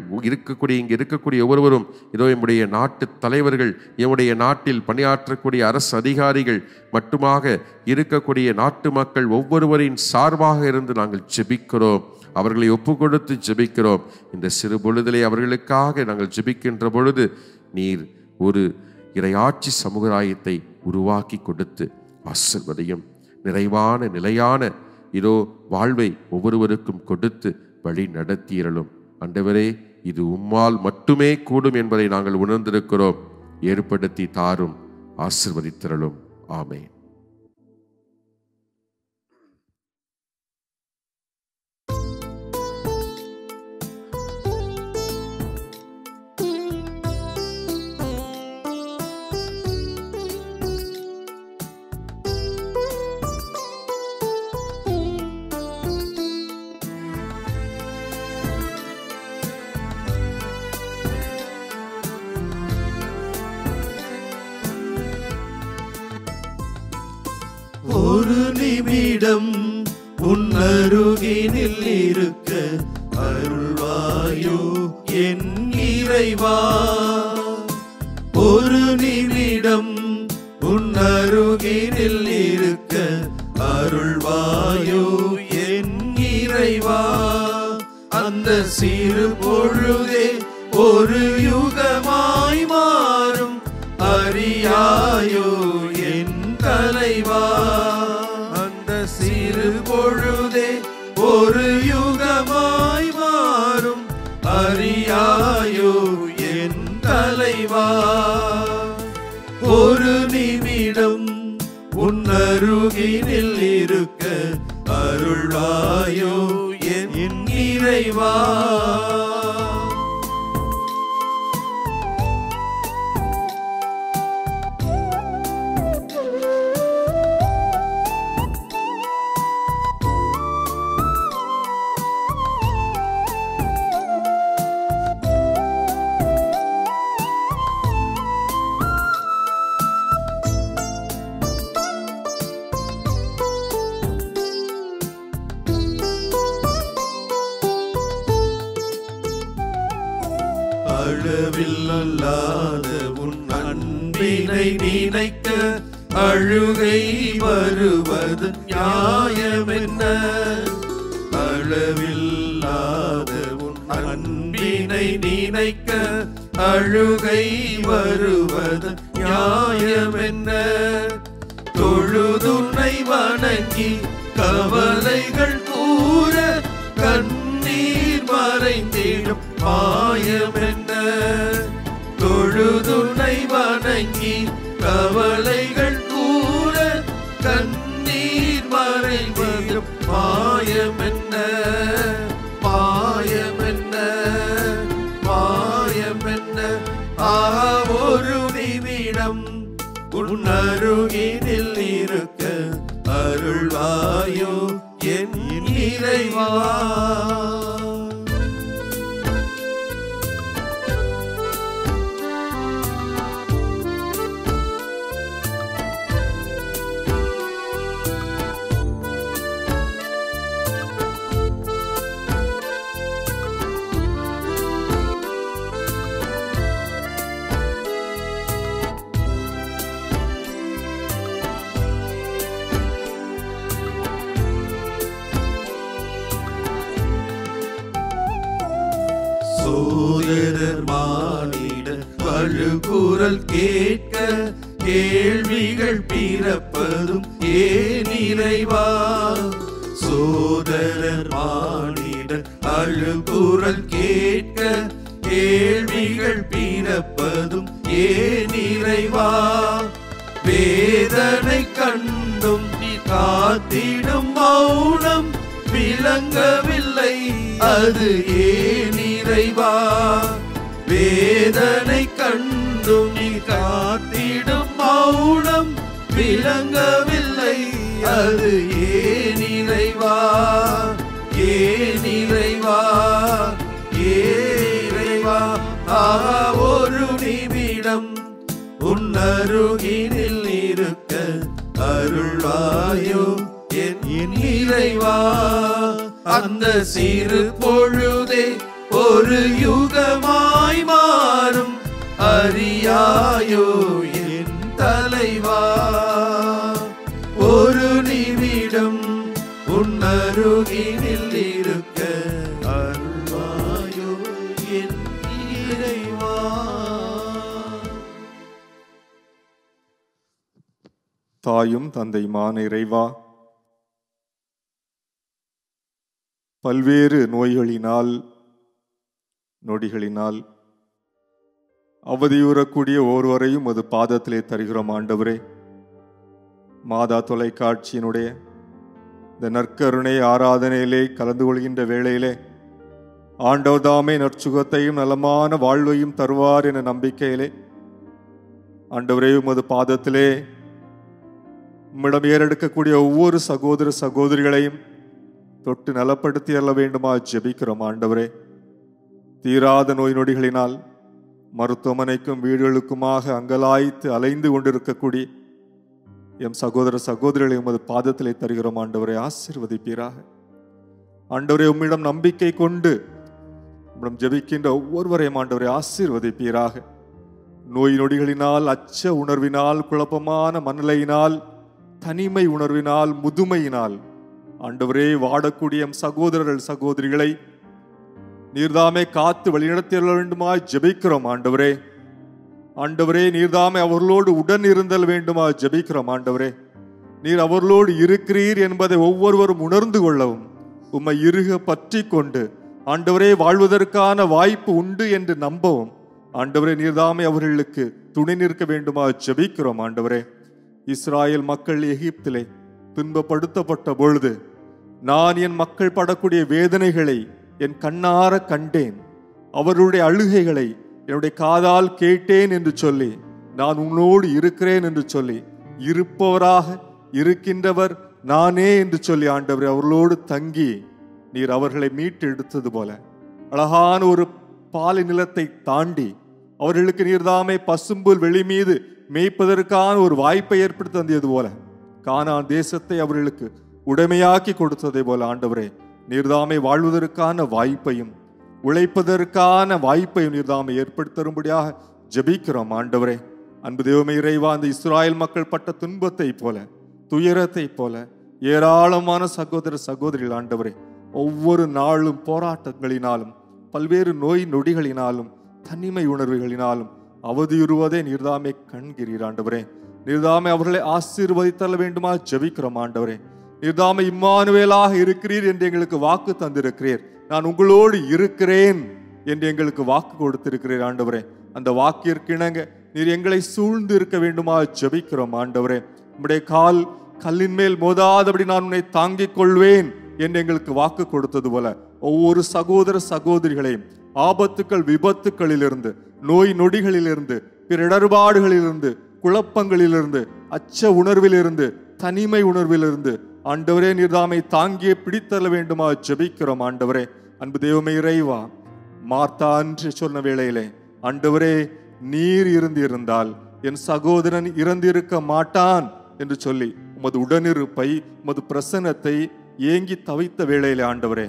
[SPEAKER 1] இங்கே இருக்கக்கூடிய ஒவ்வொருவரும், இதோ எம்முடைய நாட்டு தலைவர்கள், எம்முடைய நாட்டில் பணியாற்றக்கூடிய அரசு அதிகாரிகள் மட்டுமாக இருக்கக்கூடிய நாட்டு மக்கள் ஒவ்வொருவரின் சார்பாக இருந்து நாங்கள் ஜெபிக்கிறோம், அவர்களை ஒப்பு கொடுத்து ஜெபிக்கிறோம். இந்த சிறு பொழுதிலே அவர்களுக்காக நாங்கள் ஜெபிக்கின்ற பொழுது நீர் ஒரு இறையாட்சி சமுதாயத்தை உருவாக்கி கொடுத்து ஆசீர்வதியும். நிறைவான நிலையான இதோ வாழ்வை ஒவ்வொருவருக்கும் கொடுத்து வழி நடத்தியறலும் ஆண்டவரே. இது உம்மால் மட்டுமே கூடும் என்பதை நாங்கள் உணர்ந்திருக்கிறோம். ஏற்படுத்தி தாரும், ஆசீர்வதித்திரளும். ஆமென்.
[SPEAKER 5] ஒரு நிமிடம் உன்னருகினில் இருக்க அருள்வாயோ என் இறைவா. ஒரு நிமிடம் உன்னருகினில் அருள்வாயோ என் இறைவா. அந்த சிறு பொழுதே ஒரு யுகமாய் மாறும் அறியாயோ என் தலைவா. அந்த சிறு பொழுதே ஒரு யுகமாய் மாறும் அறியாயோ என் தலைவா. ஒரு நிமிடம் உன் அருகினில் இருக்க அருள்வாயோ என் இறைவா. அளவில்லாத உன் அன்பினை நினைக்க அழுகை வருவது நியாயமென்ன. அளவில்லாத உன் அன்பினை நினைக்க அழுகை வருவது நியாயமென்ன. தொழுதுன்னை வணங்கி கவலைகள் கூற கண்ணீர் மறைந்திடும் மாயமென்ன. தொழுதுன்னை வணங்கி கவலைகள் கூற கண்ணீர் மறைந்திடும் மாயமென்ன. மாயமென்ன மாயமென்ன. ஒரு நிமிடம் உன் அருகினில் இருக்க அருள்வாயோ என் இறைவா. சோதரர் மானிடர் பழுகுரல் கேட்க கேள்விகள் பிறப்பதும் ஏன் இறைவா. சோதரர் மானிடர் அழுகுரல் கேட்க கேள்விகள் பிறப்பதும் ஏன் இறைவா. வேதனை கண்டும் நீ காத்திடும் மௌனம் விளங்கவில்லை அது ஏன் இறைவா. வேதனை கண்டும் நீ காத்திடும் மௌனம் விளங்கவில்லை அது ஏன் இறைவா. ஏன் இறைவா ஏன் இறைவா. ஒரு நிமிடம் உன் அருகினில் இருக்க அருள்வாயோ என் இறைவா. அந்த சிறு பொழுதே ஒரு யுகமாய் மாறும் அறியாயோ என் தலைவா. ஒரு நிமிடம் உன் அருகினில் இருக்க அருள்வாயோ என் இறைவா.
[SPEAKER 3] தாயும் தந்தையுமான இறைவா, பல்வேறு நோய்களினால் நொடிகளினால் அவதியுறக்கூடிய ஒருவரையும் அது பாதத்திலே தருகிறோம் ஆண்டவரே. மாதா தொலைக்காட்சியினுடைய இந்த நற்கருணை ஆராதனையிலே கலந்து கொள்கின்ற வேளையிலே ஆண்டவர் தாமே நற்சுகத்தையும் நலமான வாழ்வையும் தருவார் என நம்பிக்கையிலே ஆண்டவரே உமது பாதத்திலே உம்மிடம் ஏறெடுக்கக்கூடிய ஒவ்வொரு சகோதர சகோதரிகளையும் தொட்டு நலப்படுத்தி அள்ள வேண்டுமா ஜெபிக்கிறோம் ஆண்டவரே. தீராத நோய் நொடிகளினால் மருத்துவமனைக்கும் வீடுகளுக்குமாக அங்கலாய்த்து அலைந்து கொண்டிருக்கக்கூடிய எம் சகோதர சகோதரிகளை உமது பாதத்திலே தருகிறோம் ஆண்டவரை. ஆசீர்வதிப்பீராக ஆண்டவரே. உம்மிடம் நம்பிக்கை கொண்டு உம்மிடம் ஜெபிக்கின்ற ஒவ்வொருவரையும் ஆண்டவரை ஆசீர்வதிப்பீராக. நோய் நொடிகளினால் அச்ச உணர்வினால் குழப்பமான மனநிலையினால் தனிமை உணர்வினால், முதுமையினால் ஆண்டவரே வாடக்கூடிய சகோதரர்கள் சகோதரிகளை நீர்தாமே காத்து வழிநடத்தி வேண்டுமாய் ஜெபிக்கிறோம் ஆண்டவரே. ஆண்டவரே நீர்தாமே அவர்களோடு உடன் இருந்தல் வேண்டுமாய் ஜெபிக்கிறோம் ஆண்டவரே. நீர் அவர்களோடு இருக்கிறீர் என்பதை ஒவ்வொருவரும் உணர்ந்து கொள்ளவும், உம்மை இறுக பற்றி கொண்டு ஆண்டவரே வாழ்வதற்கான வாய்ப்பு உண்டு என்று நம்பவும் ஆண்டவரே நீர்தாமே அவர்களுக்கு துணை நிற்க வேண்டுமா ஜெபிக்கிறோம் ஆண்டவரே. இஸ்ராயேல் மக்கள் எகிப்திலே துன்பப்படுத்தப்பட்ட பொழுது நான் என் மக்கள் படக்கூடிய வேதனைகளை என் கண்ணார கண்டேன், அவர்களுடைய அழுகைகளை என்னுடைய காதால் கேட்டேன் என்று சொல்லி, நான் உன்னோடு இருக்கிறேன் என்று சொல்லி, இருப்பவராக இருக்கின்றவர் நானே என்று சொல்லி ஆண்டவரே அவர்களோடு தங்கி நீர் அவர்களை மீட்டு எடுத்தது போல அழகான ஒரு பாலை நிலத்தை தாண்டி அவர்களுக்கு நீர்தாமே பசும்புல் வெளி மீது மேய்ப்பதற்கான ஒரு வாய்ப்பை ஏற்படுத்தி தந்தது போல கானான் தேசத்தை அவர்களுக்கு உடைமையாக்கி கொடுத்ததை போல ஆண்டவரே நீர்தாமே வாழ்வதற்கான வாய்ப்பையும் உழைப்பதற்கான வாய்ப்பையும் நீர்தாமே ஏற்படுத்தரும்படியாக ஜெபிக்கிறோம் ஆண்டவரே. அன்பு தெய்வமே இறைவா, அந்த இஸ்ராயேல் மக்கள் பட்ட துன்பத்தை போல துயரத்தை போல ஏராளமான சகோதர சகோதரிகள் ஆண்டவரே ஒவ்வொரு நாளும் போராட்டங்களினாலும் பல்வேறு நோய் நொடிகளினாலும் தனிமை உணர்வுகளினாலும் அவதியுறுவதே நீர்தாமே கண்கிறீர் ஆண்டவரே. நீர்தாமே அவர்களை ஆசீர்வதித்தள்ள வேண்டுமா ஜெபிக்கிறோம் ஆண்டவரே. நீர்தாமே இம்மானுவேலாக இருக்கிறீர் என்று எங்களுக்கு வாக்கு தந்திருக்கிறீர். நான் உங்களோடு இருக்கிறேன் என்று எங்களுக்கு வாக்கு கொடுத்திருக்கிறீர் ஆண்டவரே. அந்த வாக்கிற்கு இணங்க நீர் எங்களை சூழ்ந்து இருக்க வேண்டுமா ஜெபிக்கிறோம் ஆண்டவரே. உம்முடைய கால் கல்லின் மேல் மோதாதபடி நான் உன்னை தாங்கிக் கொள்வேன் என்று எங்களுக்கு வாக்கு கொடுத்தது போல ஒவ்வொரு சகோதர சகோதரிகளையும் ஆபத்துக்கள் விபத்துக்களிலிருந்து நோய் நொடிகளிலிருந்து பிற இடர்பாடுகளிலிருந்து குழப்பங்களிலிருந்து அச்ச உணர்விலிருந்து தனிமை உணர்விலிருந்து ஆண்டவரே நீர்தாமை தாங்கியே பிடித்தள்ள வேண்டுமா ஜெபிக்கிறோம் ஆண்டவரே. அன்பு தெய்வமே இறைவா, மார்த்தா என்று சொன்ன வேளையிலே ஆண்டவரே நீர் இருந்திருந்தால் என் சகோதரன் இறந்திருக்க மாட்டான் என்று சொல்லி உமது உடனிருப்பை உமது பிரசன்னத்தை ஏங்கி தவித்த வேளையிலே ஆண்டவரே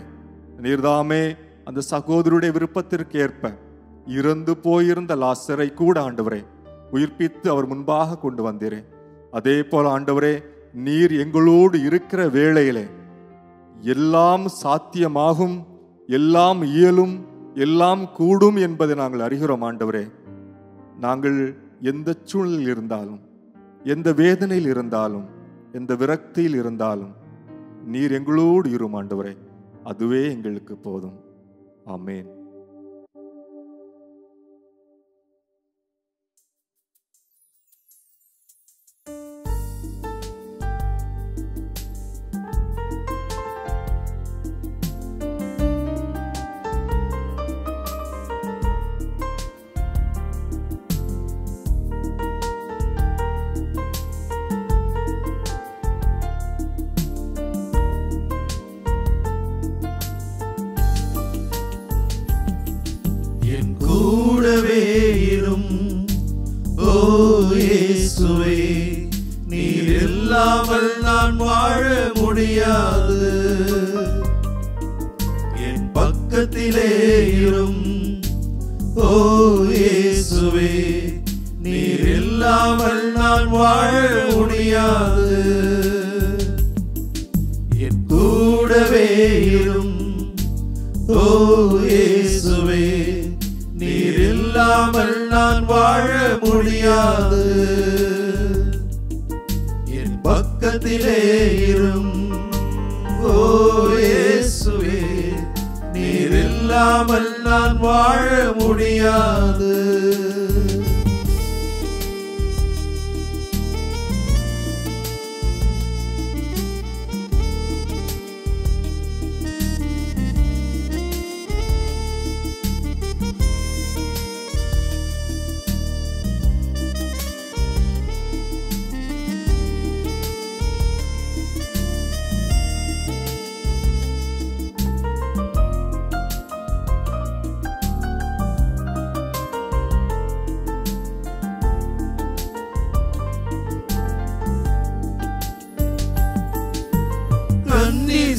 [SPEAKER 3] நீர்தாமே அந்த சகோதரருடைய விருப்பத்திற்கு ஏற்ப இறந்து போயிருந்த லாசரை கூட ஆண்டவரே உயிர்ப்பித்து அவர் முன்பாக கொண்டு வந்தீரே. அதே போல ஆண்டவரே நீர் எங்களோடு இருக்கிற வேளையிலே எல்லாம் சாத்தியமாகும், எல்லாம் இயலும், எல்லாம் கூடும் என்பதை நாங்கள் அறிகிறோம் ஆண்டவரே. நாங்கள் எந்த சூழ்நிலையில் இருந்தாலும் எந்த வேதனையில் இருந்தாலும் எந்த விரக்தியில் இருந்தாலும் நீர் எங்களோடு இரும் ஆண்டவரே, அதுவே எங்களுக்கு போதும். ஆமென்.
[SPEAKER 5] கூடவே இரும் ஓ இயேசுவே, நீர் இல்லாமல் நான் வாழ முடியாது. என் பக்கத்திலே இரும் ஓ இயேசுவே, நீர் இல்லாமல் நான் வாழ முடியாது. என் கூடவே இரும் ஓ இயேசுவே, நீர் இல்லாமல் நான் வாழ முடியாது. என் பக்கத்திலே இரும் ஓ இயேசுவே, நீர் இல்லாமல் நான் வாழ முடியாது.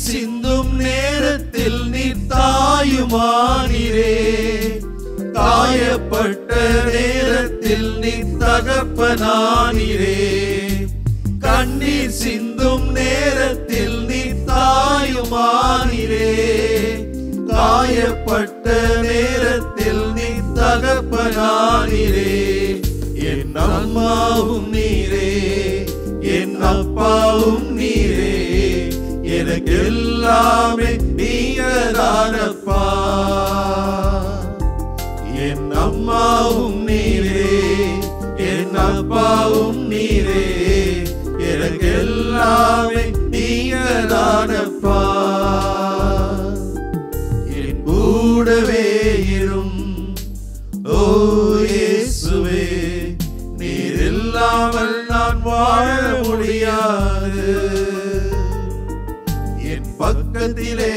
[SPEAKER 5] சிந்தும் நேரத்தில் நீ தாயுமானிரே, காயப்பட்ட நேரத்தில் நீ தகப்பனானிரே. கண்ணீர் சிந்தும் நேரத்தில் நீ தாயுமானீரே, காயப்பட்ட நேரத்தில் நீ தகப்பனானீரே. என் அம்மாவும் நீரே, என் அப்பாவும் நீரே, எனக்கு எல்லாமே நீங்கதானப்பா. என் அம்மாவும் நீரே, என் அப்பாவும் நீரே, எனக்கு எல்லாமே நீங்கதானப்பா. என் கூடவே இரும் ஓ இயேசுவே, நீர் இல்லாமல் நான் வாழ முடியாது. என் பக்கத்திலே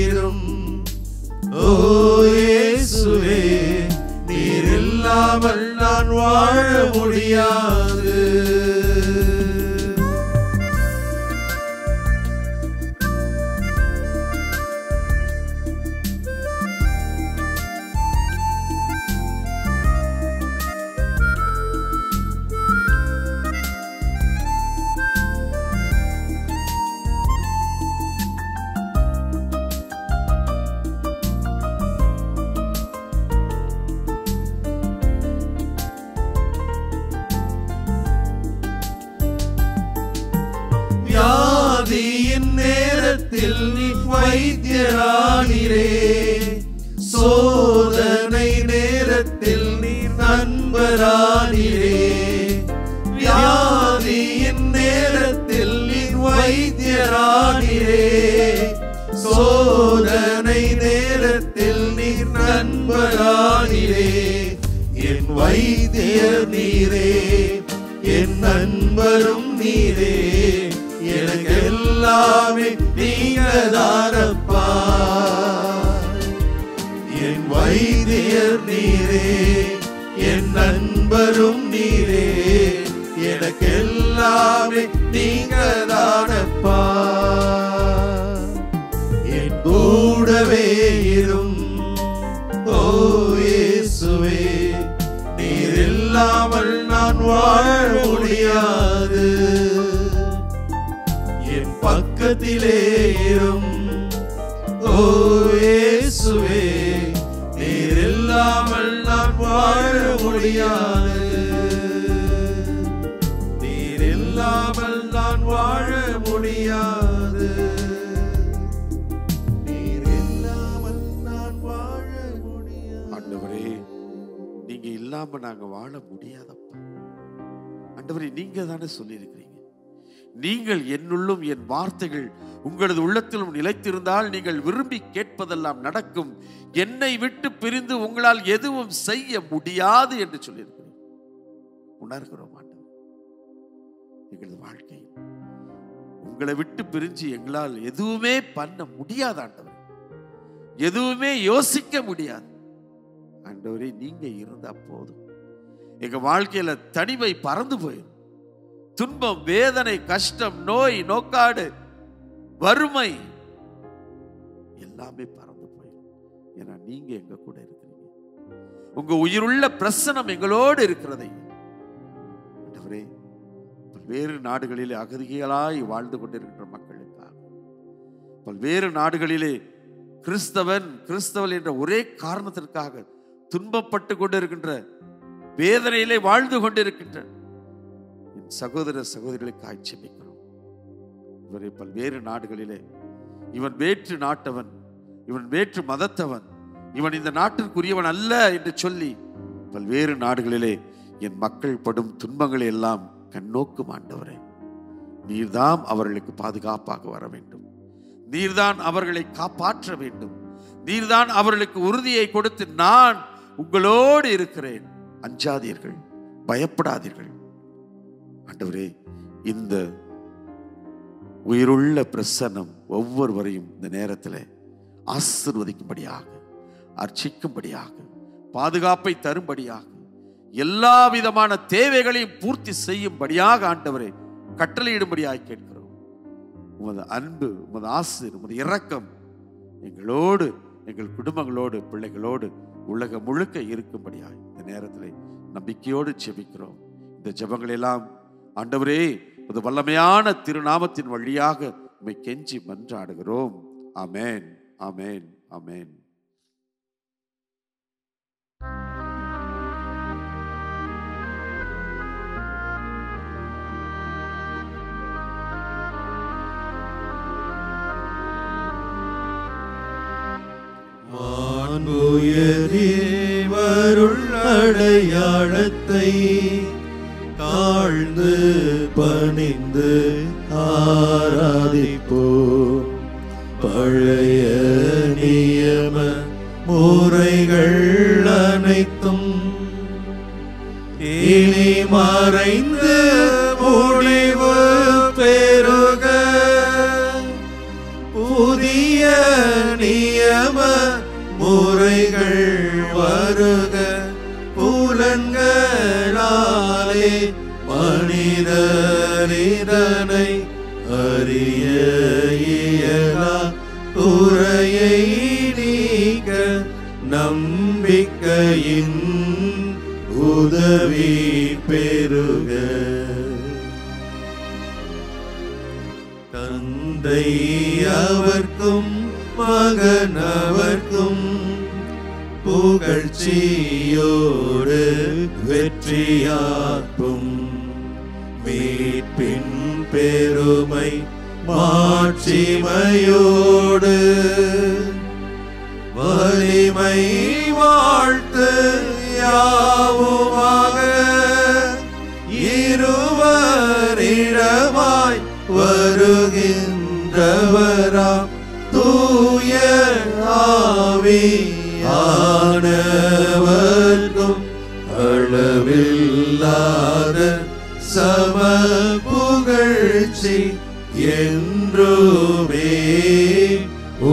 [SPEAKER 5] இரும் ஓ இயேசுவே, நீர் இல்லாமல் நான் வாழ முடியாது. வியாதியின் நேரத்தில் நீ வைத்தியரானீரே, சோதனை நேரத்தில் நீ நண்பரானீரே. வியாதியின் நேரத்தில் நீ வைத்தியரானீரே, சோதனை நேரத்தில் நீ நண்பரானீரே. என் வைத்தியர் நீரே, என் நண்பரும் நீரே, எனக்கு எல்லாமே நீங்கதானப்பா. என் வைத்தியர் நீரே, என் நண்பரும் நீரே, எனக்கு எல்லாமே நீங்கதானப்பா. என் கூடவே இரும் ஓ இயேசுவே, நீர் இல்லாமல் நான் வாழ முடியாது. என் பக்கத்திலே இரும் ஓ இயேசுவே, நீர் இல்லாமல் நான் வாழ முடியாது. நீர் இல்லாமல் நான் வாழ முடியாது. நீர் இல்லாமல் நான் வாழ முடியாது.
[SPEAKER 2] ஆண்டவரே, நீங்க இல்லாம நாங்க வாழ முடியாதப்பா. ஆண்டவரே, நீங்க தானே சொல்லியிருக்கிறீங்க, நீங்கள் என்னுள்ளும் என் வார்த்தைகள் உங்களது உள்ளத்திலும் நிலைத்திருந்தால் நீங்கள் விரும்பி கேட்பதெல்லாம் நடக்கும், என்னை விட்டு பிரிந்து உங்களால் எதுவும் செய்ய முடியாது என்று சொல்லியிருக்கிறேன். உணர்கிறோம் ஆண்டவர், எங்களது வாழ்க்கையில் உங்களை விட்டு பிரிஞ்சு எங்களால் எதுவுமே பண்ண முடியாது ஆண்டவர், எதுவுமே யோசிக்க முடியாது ஆண்டவரே. நீங்க இருந்தா போதும், எங்க வாழ்க்கையில தனிமை பறந்து போயிடும். துன்பம், வேதனை, கஷ்டம், நோய், நோக்காடு, வறுமை எல்லாமே பறந்து போயிடும். ஏன்னா நீங்க எங்க கூட இருக்கிறீங்க, உங்க உயிருள்ள பிரசனம் எங்களோடு இருக்கிறதை. ஆண்டவரே, பல்வேறு நாடுகளிலே அகதிகளாய் வாழ்ந்து கொண்டிருக்கின்ற மக்களுக்காக, பல்வேறு நாடுகளிலே கிறிஸ்தவன் என்ற ஒரே காரணத்திற்காக துன்பப்பட்டு கொண்டிருக்கின்ற, வேதனையிலே வாழ்ந்து கொண்டிருக்கின்ற என் சகோதர சகோதரிகளுக்கு ஜெபிக்கிறோம். இவரை பல்வேறு நாடுகளிலே இவன் வேற்று நாட்டவன், இவன் வேற்று மதத்தவன், இவன் இந்த நாட்டிற்குரியவன் அல்ல என்று சொல்லி பல்வேறு நாடுகளிலே என் மக்கள் படும் துன்பங்களை எல்லாம் கண்ணோக்கும் ஆண்டவரே. நீர்தான் அவர்களுக்கு பாதுகாப்பாக வர வேண்டும், நீர்தான் அவர்களை காப்பாற்ற வேண்டும், நீர்தான் அவர்களுக்கு உறுதியை கொடுத்து நான் உங்களோடு இருக்கிறேன், அஞ்சாதீர்கள், பயப்படாதீர்கள். ஆண்டவரே, இந்த உயிருள்ள பிரசன்னம் ஒவ்வொருவரையும் இந்த நேரத்தில் ஆசீர்வதிக்கும்படியாக, அர்ச்சிக்கும்படியாக, பாதுகாப்பை தரும்படியாக, எல்லா விதமான தேவைகளையும் பூர்த்தி செய்யும்படியாக ஆண்டவரே கட்டளையிடும்படியாக கேட்கிறோம். உமது அன்பு, உமது ஆசீர், உமது இரக்கம் எங்களோடு, எங்கள் குடும்பங்களோடு, பிள்ளைகளோடு உலகம் முழுக்க இருக்கும்படியாக இந்த நேரத்தில் நம்பிக்கையோடு ஜெபிக்கிறோம். இந்த ஜெபங்கள் எல்லாம் ஆண்டவரே உமது வல்லமையான திருநாமத்தின் வழியாக உம்மை கெஞ்சி மன்றாடுகிறோம். ஆமென், ஆமென், ஆமென்.
[SPEAKER 5] மாண்புயரேவருள் அடையாளத்தை தாழ்ந்து பணிந்து ஆராதிப்போம். பழைய நியம முறைகள் அனைத்தும் இனி மறைந்து முடிவு பெறுக. புதிய நியம முறைகள் வருக. புலன்களாலே மனிதரிதனை அறிய இயலா குறையை நீக்க நம்பிக்கையின் உதவி பெறுக. தந்தை அவர்க்கும் மகன் அவர்க்கும் புகழ்ச்சியோடு வெற்றியாக்கும். மீட்பின் பெருமை மாட்சிமையோடு வலிமை வாழ்த்து யாவுமாக. இருவரிடமாய் வருகின்றவராம் தூய ஆவியானவர்க்கும் அளவில்லாத சம புகழ்ச்சி என்றுமே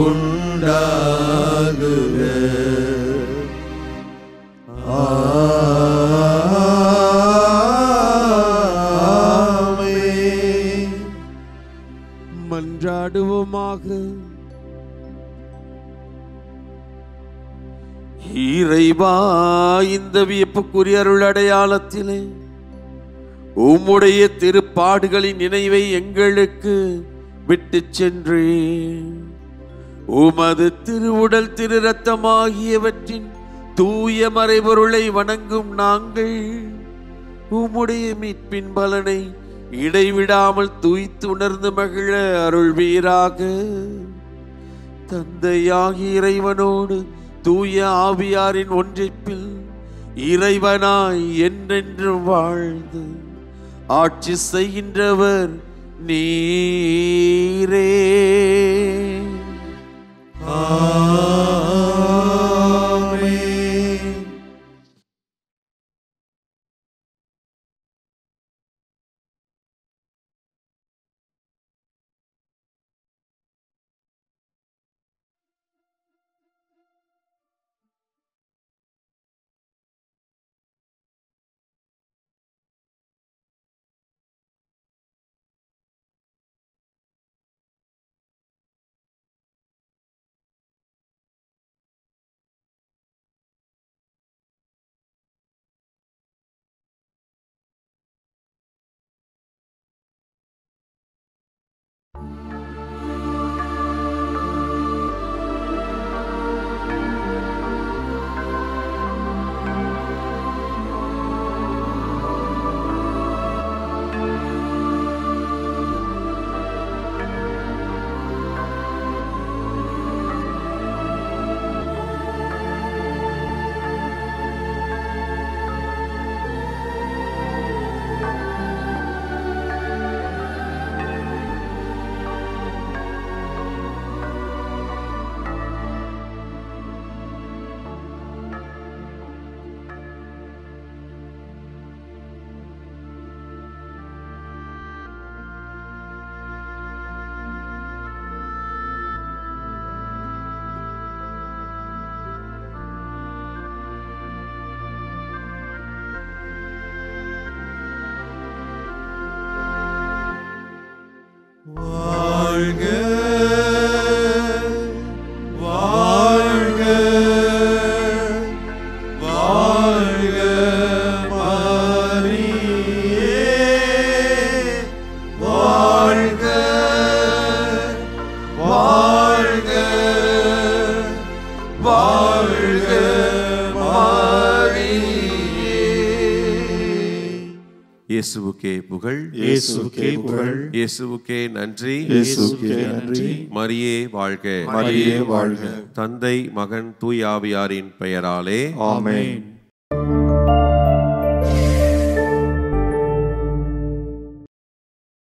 [SPEAKER 5] உண்டாகுக. ஆமென். மன்றாடுவோமாக. இறைவா, இந்த வியப்புக்குரிய அருள் அடையாளத்திலே உம்முடைய திருப்பாடுகளின் நினைவை எங்களுக்கு விட்டு சென்றேன். உமது திருவுடல் திரு ரத்தமாகியவற்றின் தூய மறைபொருளை வணங்கும் நாங்கள் உம்முடைய மீட்பின் பலனை இடைவிடாமல் தூய்த்து உணர்ந்து மகிழ அருள்வீராக. தந்தையாகி இறைவனோடு தூய ஆவியாரின் ஒன்றிப்பில் இறைவனாய் என்றென்றும் வாழ்ந்து ஆட்சி செய்கின்றவர் நீரே.
[SPEAKER 1] இயேசுவுக்கே புகழ்,
[SPEAKER 3] இயேசுவுக்கே புகழ்,
[SPEAKER 1] இயேசுவுக்கே நன்றி,
[SPEAKER 3] இயேசுவுக்கே நன்றி.
[SPEAKER 1] மரியே வாழ்க,
[SPEAKER 3] மரியே வாழ்க.
[SPEAKER 1] தந்தை மகன் தூய் ஆவியாரின் பெயராலே
[SPEAKER 3] ஆமென்.